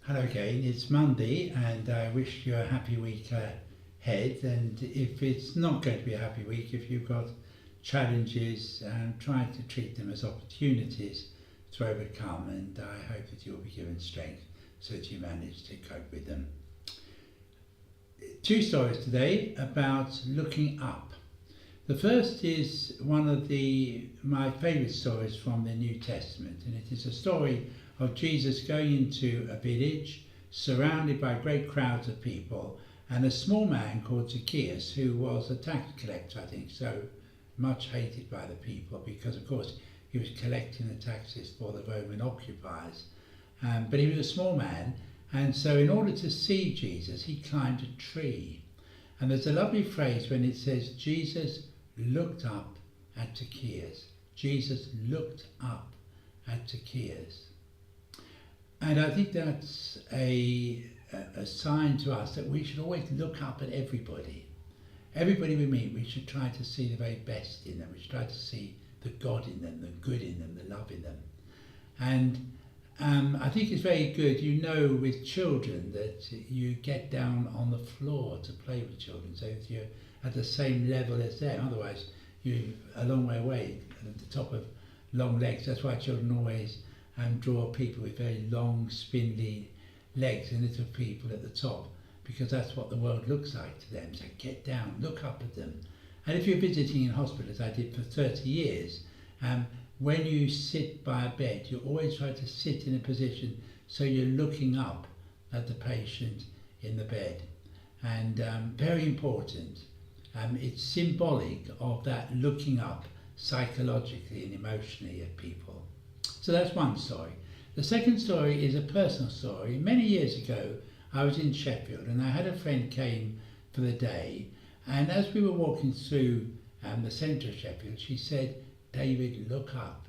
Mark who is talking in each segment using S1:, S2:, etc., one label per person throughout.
S1: Hello again, it's Monday and I wish you a happy week ahead. And if it's not going to be a happy week, if you've got challenges, try to treat them as opportunities to overcome, and I hope that you'll be given strength so that you manage to cope with them. Two stories today about looking up. The first is one of my favourite stories from the New Testament, and it is a story of Jesus going into a village surrounded by great crowds of people, and a small man called Zacchaeus, who was a tax collector, I think, so much hated by the people because, of course, he was collecting the taxes for the Roman occupiers. But he was a small man, and so in order to see Jesus, he climbed a tree. And there's a lovely phrase when it says, Jesus looked up at Zacchaeus. Jesus looked up at Zacchaeus. And I think that's a sign to us that we should always look up at everybody. Everybody we meet, we should try to see the very best in them. We should try to see the God in them, the good in them, the love in them. And I think it's very good, with children that you get down on the floor to play with children so that you're at the same level as them. Otherwise, you're a long way away at the top of long legs. That's why children always draw people with very long, spindly legs and little people at the top, because that's what the world looks like to them. So get down, look up at them. And if you're visiting in hospitals, I did for 30 years, when you sit by a bed, you always try to sit in a position so you're looking up at the patient in the bed. And very important, it's symbolic of that looking up psychologically and emotionally at people. So that's one story. The second story is a personal story. Many years ago, I was in Sheffield and I had a friend came for the day, and as we were walking through the centre of Sheffield, she said, David, look up.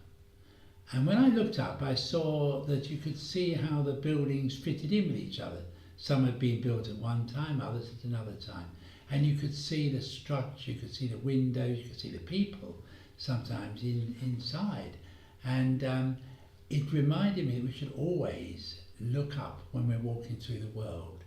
S1: And when I looked up, I saw that you could see how the buildings fitted in with each other. Some had been built at one time, others at another time. And you could see the structure, you could see the windows, you could see the people sometimes inside. And it reminded me that we should always look up when we're walking through the world.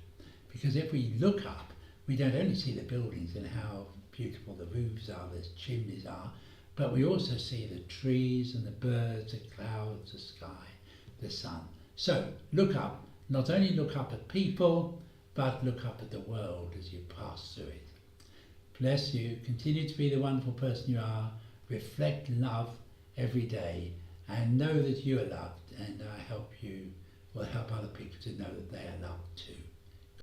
S1: Because if we look up, we don't only see the buildings and how beautiful the roofs are, the chimneys are, but we also see the trees and the birds, the clouds, the sky, the sun. So look up, not only look up at people, but look up at the world as you pass through it. Bless you, continue to be the wonderful person you are, reflect love every day, and know that you are loved, and I will help other people to know that they are loved too.